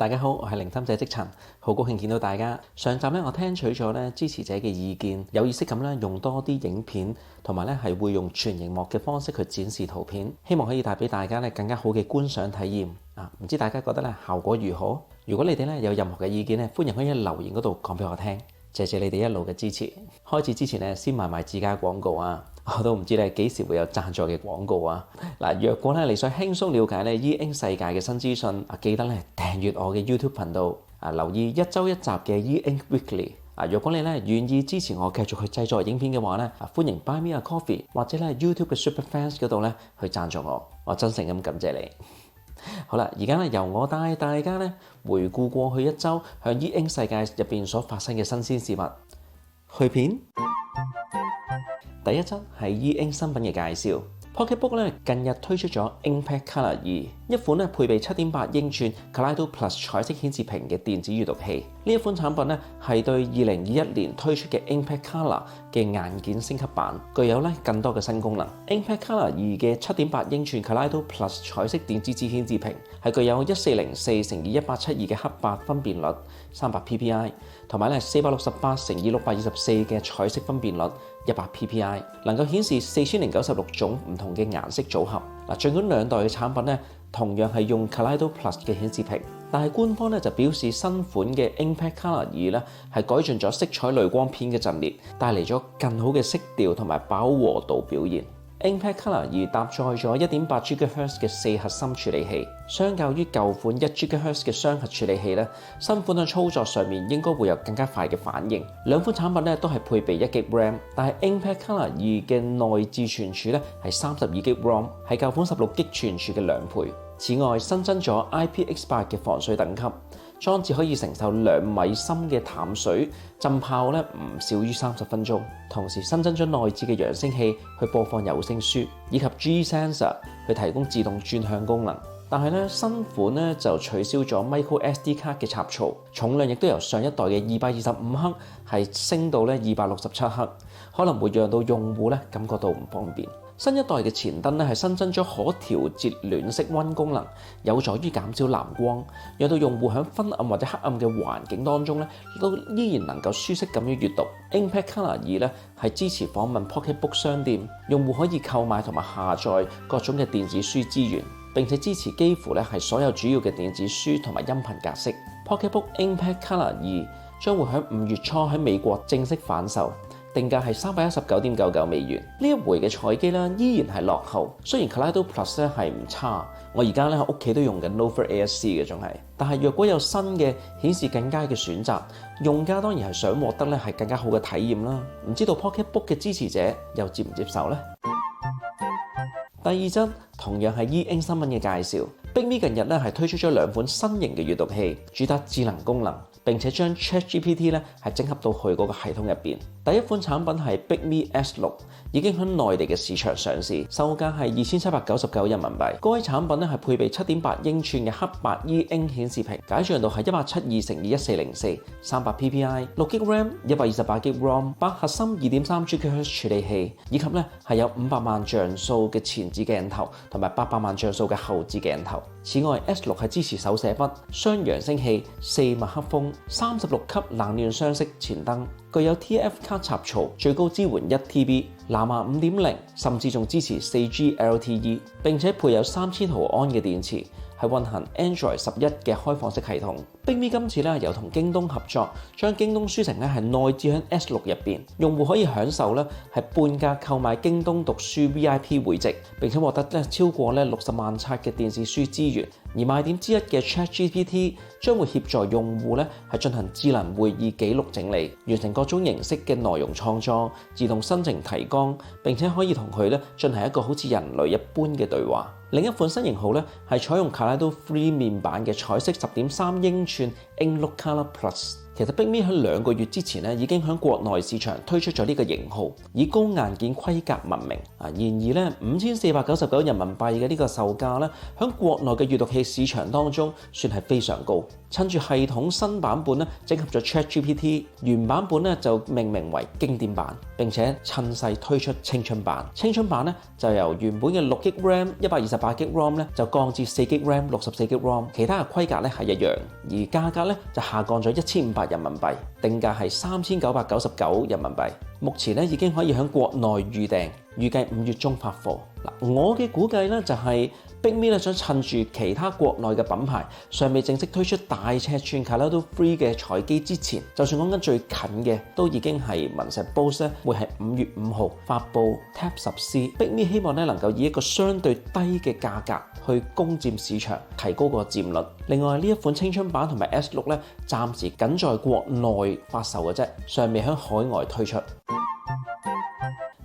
大家好，我係靈心者職塵，好高興見到大家。上集咧，我聽取咗支持者嘅意見，有意識咁咧用多啲影片，同埋咧係會用全螢幕嘅方式去展示圖片，希望可以帶俾大家咧更加好嘅觀賞體驗。唔知大家覺得咧效果如何？如果你哋咧有任何嘅意見咧，歡迎可以喺留言嗰度講俾我聽。謝謝你哋一路嘅支持。開始之前咧，先賣自家廣告啊！我都唔知咧幾時會有贊助嘅廣告啊！若果咧你想輕鬆了解咧 E Ink 世界嘅新資訊，記得咧訂閱我嘅 YouTube 頻道，留意一週一集嘅 E Ink Weekly。若果你咧願意支持我繼續去製作影片嘅話咧，歡迎 Buy Me a Coffee 或者咧 YouTube 嘅 Super Fans 嗰度咧去贊助我真誠咁感謝你。好啦，而家咧由我帶大家咧回顧過去一週向 E Ink 世界入邊所發生嘅新鮮事物。去片第一則係 E Ink 新品嘅介紹。Pocketbook 咧近日推出咗 Inkpad Color 2，一款咧配備 7.8 英寸 Kaleido Plus 彩色顯示屏嘅電子閱讀器。呢一款產品咧係對2021年推出嘅 Inkpad Color 嘅硬件升級版，具有咧更多嘅新功能。Inkpad Color 2嘅 7.8 英寸 Kaleido Plus 彩色電子紙顯示屏係具有1404×1872嘅黑白分辨率300 ppi， 同埋咧468×624嘅彩色分辨率100 ppi， 能夠顯示4096種唔同嘅顏色組合。儘管兩代嘅產品咧同樣係用 Kaleido Plus 嘅顯示屏，但係官方咧就表示新款嘅 Inkpad Color 2咧係改進咗色彩濾光片嘅陣列，帶嚟咗更好嘅色調同埋飽和度表現。Inkpad Color 2搭載咗 1.8 GHz 嘅4核心處理器，相較於舊款1 GHz 嘅雙核處理器咧，新款喺操作上面應該會有更加快嘅反應。兩款產品咧都係配備1GB RAM， 但係 Inkpad Color 2嘅內置存儲咧係32GB ROM， 係舊款16GB 存儲嘅2倍。此外，新增咗 IPX8 嘅防水等級，裝置可以承受2米深嘅淡水浸泡咧唔少於30分鐘。同時新增咗內置嘅揚聲器去播放有聲書，以及 G Sensor 去提供自動轉向功能。但係咧新款咧就取消咗 Micro SD 卡嘅插槽，重量亦都由上一代嘅225克係升到咧267克，可能會讓到用戶咧感覺到唔方便。新一代嘅前燈咧係新增咗可調節暖色溫功能，有助於減少藍光，讓到用戶喺昏暗或者黑暗嘅環境當中咧都依然能夠舒適咁樣閱讀。Inkpad Color 2咧係支持訪問 Pocketbook 商店，用戶可以購買同埋下載各種嘅電子書資源，並且支持幾乎咧係所有主要嘅電子書同埋音頻格式。Pocketbook Inkpad Color 2將會喺5月初喺美國正式販售。定價係319.99美元。呢一回嘅彩機咧依然係落後，雖然 Kaleido Plus 咧係唔差，我而家咧喺屋企都用緊 Nova ASC 嘅仲係。但係若果有新嘅顯示更佳嘅選擇，用家當然係想獲得咧係更加好嘅體驗啦。唔知道 Pocketbook 嘅支持者又接唔接受呢？第二則同樣係 E Ink 新聞嘅介紹。Bigme 近日咧係推出咗2款新型嘅閱讀器，主打智能功能，並且將 ChatGPT 咧係整合到去嗰個系統入邊。第一款產品係 Bigme S6， 已經喺內地嘅市場上市，售價係2799人民幣。該產品咧係配備 7.8 英寸嘅黑白 E Ink 顯示屏，解像度係172×1404 300 ppi， 6GB RAM 128GB ROM， 8核心 2.3 GHz 處理器，以及咧係有500萬像素嘅前置鏡頭同埋800萬像素嘅後置鏡頭。此外 ，S6 係支持手寫筆、雙揚聲器、4麥克風、36級冷暖雙色前燈，具有 TF 卡插槽，最高支援1TB、藍牙 5.0， 甚至仲支持 4G LTE， 並且配有3000毫安嘅電池。係運行 Android 11嘅開放式系統。Bigme 今次咧又同京東合作，將京東書城咧係內置喺 S6 入邊，用戶可以享受咧係半價購買京東讀書 VIP 會籍，並且獲得咧超過咧60萬冊嘅電子書資源。而賣點之一嘅 ChatGPT 將會協助用戶咧係進行智能會議記錄整理，完成各種形式嘅內容創作，自動生成提綱，並且可以同佢咧進行一個好似人類一般嘅對話。另一款新型號咧係採用 Kaleido Free 面板嘅彩色10.3英寸 Inklook Color Plus。其實 Big Me 喺2個月之前咧已經喺國內市場推出咗呢個型號，以高硬件規格聞名。然而咧5499人民幣嘅呢個售價咧，喺國內嘅閱讀器市場當中算係非常高。趁住系統新版本咧整合咗 ChatGPT， 原版本咧就命名為經典版，並且趁勢推出青春版。青春版咧就由原本嘅6GB RAM、128GB ROM 咧就降至4GB RAM、64GB ROM， 其他嘅規格咧係一樣，而價格咧就下降咗1500人民幣，定價係3999人民幣。目前咧已經可以喺國內預訂，預計5月中發貨。我嘅估計咧就係Big Me咧想趁住其他國內嘅品牌尚未正式推出大尺寸 Kaleido Free 嘅彩機之前，就算講緊最近嘅，都已經係文石 Bose 咧會係5月5號發布 Tab 10C。Big Me 希望咧能夠以一個相對低嘅價格去攻佔市場，提高個佔率。另外呢一款青春版同埋 S6咧，暫時僅在國內發售嘅啫，尚未喺海外推出。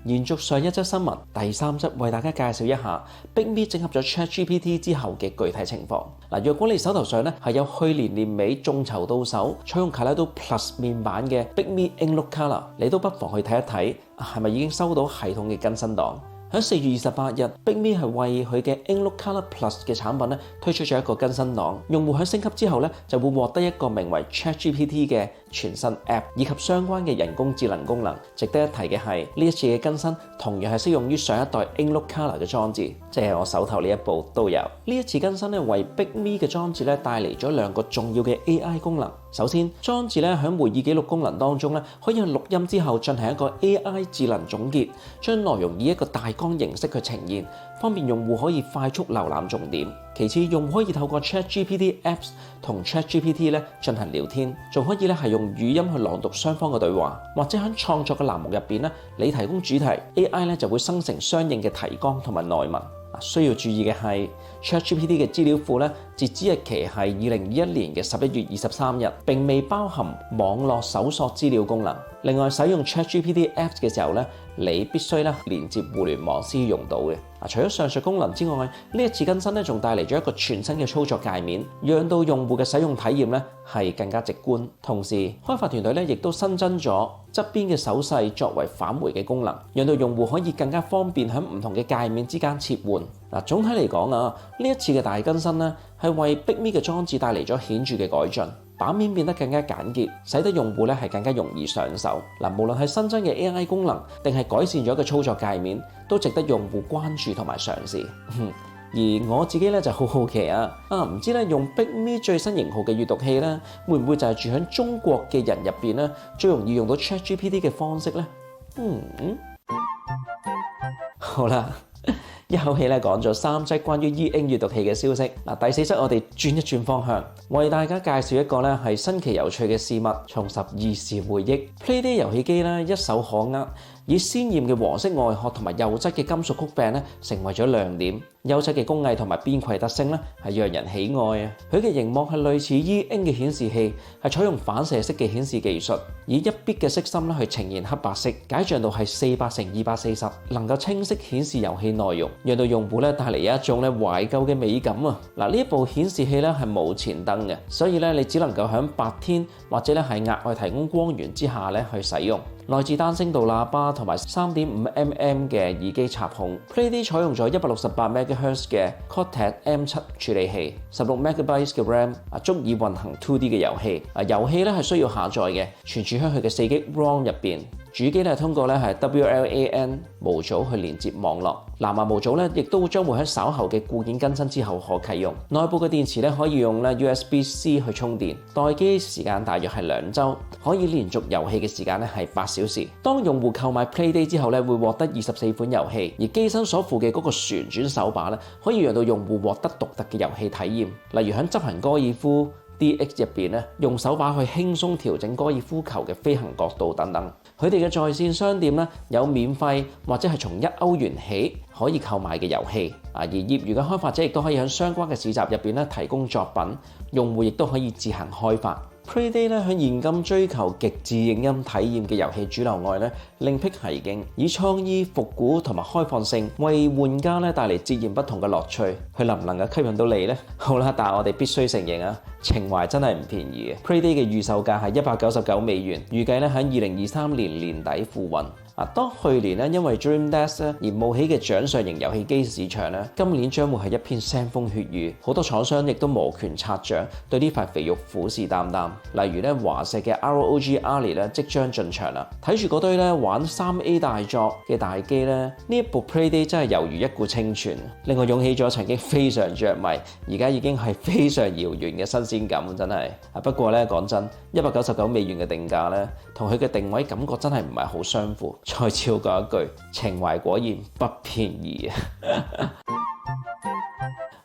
延續上一則新聞，第3則為大家介紹一下 Big Me 整合咗 ChatGPT 之後嘅具體情況。若果你手頭上咧係有去年年尾眾籌到手，採用 Kaleido Plus 面版嘅 Big Me Inklook Color， 你都不妨去睇一睇，係咪已經收到系統嘅更新檔。喺4月28日 ，Big Me 係為佢嘅 Inklook Color Plus 嘅產品咧推出咗一個更新檔，用戶喺升級之後咧就會獲得一個名為 ChatGPT 嘅全新 App 以及相關嘅人工智能功能。值得一提嘅係呢一次嘅更新同樣係適用於上一代 Inklook Color 嘅裝置，即係我手頭呢一部都有。呢一次更新咧為 Big Me 嘅裝置咧帶嚟咗2個重要嘅 AI 功能。首先，裝置咧喺會議記錄功能當中咧可以喺錄音之後進行一個 AI 智能總結，將內容以一個大綱形式去呈現，方便用戶可以快速瀏覽重點。其次，用戶可以透過 ChatGPT Apps 同 ChatGPT 咧進行聊天，仲可以咧係用語音去朗讀雙方嘅對話，或者喺創作嘅欄目入邊咧，你提供主題 ，AI 咧就會生成相應嘅提綱同埋內文。需要注意嘅係 ChatGPT 嘅資料庫咧，截止日期係2021年嘅11月23日，並未包含網絡搜索資料功能。另外，使用 ChatGPT Apps 嘅時候咧，你必須咧連接互聯網先用到嘅。除咗上述功能之外，呢一次更新咧仲帶嚟咗一個全新嘅操作界面，讓到用戶嘅使用體驗咧係更加直觀。同時，開發團隊咧亦都新增咗側邊嘅手勢作為返回嘅功能，讓到用戶可以更加方便喺唔同嘅界面之間切換。總體嚟講呢一次嘅大更新咧係為 Big Me 嘅裝置帶嚟咗顯著嘅改進。版面變得更加簡潔，使得用戶咧係更加容易上手。無論係新增嘅 AI 功能，定係改善咗嘅操作界面，都值得用戶關注同埋嘗試。而我自己咧就好好奇唔知咧用 Big Me 最新型號嘅閱讀器咧，會唔會就係住喺中國嘅人入邊咧最容易用到 ChatGPT 嘅方式咧？好啦。一口氣咧講咗3則關於 E Ink 閱讀器嘅消息。第4則我哋轉一轉方向，為大家介紹一個咧係新奇有趣嘅事物，重拾兒時回憶。Playday 遊戲機咧一手可握，以鮮豔嘅黃色外殼同埋釉質嘅金屬曲柄咧成為咗亮點。優質嘅工藝同埋便攜特性咧係讓人喜愛。佢嘅螢幕係類似 E Ink 嘅顯示器，係採用反射式嘅顯示技術，以1 bit 嘅色芯咧去呈現黑白色，解像度係400×240，能夠清晰顯示遊戲內容，讓到用戶咧帶嚟一種咧懷舊嘅美感啊！呢一部顯示器咧係冇前燈嘅，所以咧你只能夠喺白天或者咧係額外提供光源之下咧去使用。內置單聲道喇叭同埋3.5mm 嘅耳機插孔。Playday 採用咗168MHz 嘅 Cortex M7 處理器，16MB 嘅 RAM， 足以運行 2D 嘅遊戲。遊戲咧係需要下載嘅，存儲喺佢嘅4GB ROM 入邊。主機咧通過咧係 WLAN 模組去連接網絡。藍牙模組咧亦都將會喺稍後嘅固件更新之後可啟用。內部嘅電池咧可以用咧 USB-C 去充電，待機時間大約係2週，可以連續遊戲嘅時間咧係8小時。當用戶購買 Playday 之後咧，會獲得24款遊戲，而機身所附嘅嗰個旋轉手把咧，可以讓到用戶獲得獨特嘅遊戲體驗。例如喺執行高爾夫 DX 入邊咧，用手把去輕鬆調整高爾夫球嘅飛行角度等等。佢哋嘅在線商店咧有免費或者係從€1起可以購買嘅遊戲。而業餘嘅開發者亦都可以喺相關嘅市集入邊咧提供作品，用戶亦都可以自行開發。Payday 咧喺現今追求極致影音體驗嘅遊戲主流外咧，另闢蹊徑，以創意、復古同埋開放性為玩家咧帶嚟截然不同嘅樂趣。佢能唔能夠吸引到你呢？好啦，但係我哋必須承認啊，情懷真係唔便宜嘅。Payday 嘅預售價係$199，預計咧喺2023年年底付運。當去年咧因為 Dream Desk 而冒起嘅掌上型遊戲機市場咧，今年將會係一片腥風血雨，好多廠商亦都摩拳擦掌，對呢塊肥肉虎視眈眈。例如咧華碩嘅 ROG Ally 咧即將進場啦，睇住嗰堆咧玩3A 大作嘅大機咧，呢一部 Payday 真係猶如一股清泉，令我湧起咗曾經非常着迷，而家已經係非常遙遠嘅新鮮感，真係。不過咧講真，$199嘅定價咧，同佢嘅定位感覺真係唔係好相符。再超過一句，情懷果然不便宜啊！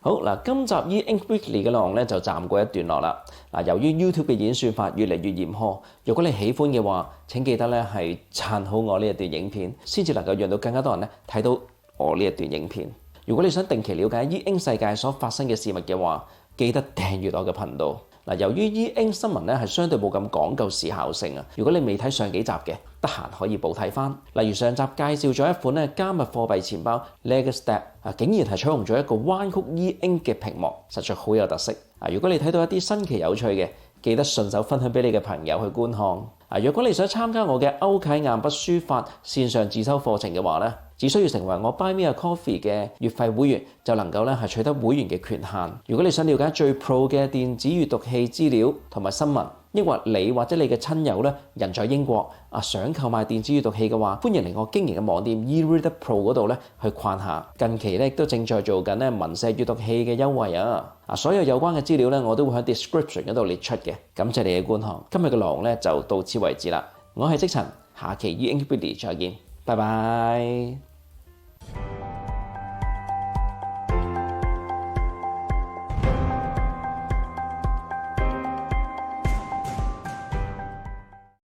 好嗱，今集 E-Ink Weekly 嘅內容咧就暫過一段落啦。由於 YouTube 嘅演算法越嚟越嚴苛，如果你喜歡嘅話，請記得咧係讚好我呢一段影片，先至能夠讓到更加多人咧睇到我呢一段影片。如果你想定期了解 E-Ink 世界所發生嘅事物嘅話，記得訂閱我嘅頻道。由於 E-Ink 新聞咧係相對冇咁講究時效性啊，如果你未睇上幾集嘅，得閒可以補睇翻。例如上集介紹咗一款咧加密貨幣錢包 LegaStep 竟然係採用咗一個彎曲 E-Ink 嘅屏幕，實在好有特色。如果你睇到一啲新奇有趣嘅，記得順手分享俾你嘅朋友去觀看。如果你想參加我嘅歐啟硬筆書法線上自修課程嘅話咧，只需要成為我 Buy Me a Coffee 嘅月費會員，就能夠咧係取得會員嘅權限。如果你想了解最 pro 嘅電子閱讀器資料同埋新聞，抑或你或者你嘅親友咧人在英國想購買電子閱讀器嘅話，歡迎嚟我經營嘅網店 eReader Pro 嗰度咧去逛下。近期咧亦都正在做緊咧文石閱讀器嘅優惠啊！所有有關嘅資料咧我都會喺 description 嗰度列出嘅。感謝你嘅觀看，今日嘅內容咧就到此為止啦。我係職塵，下期 E-Ink Weekly 再見，拜拜。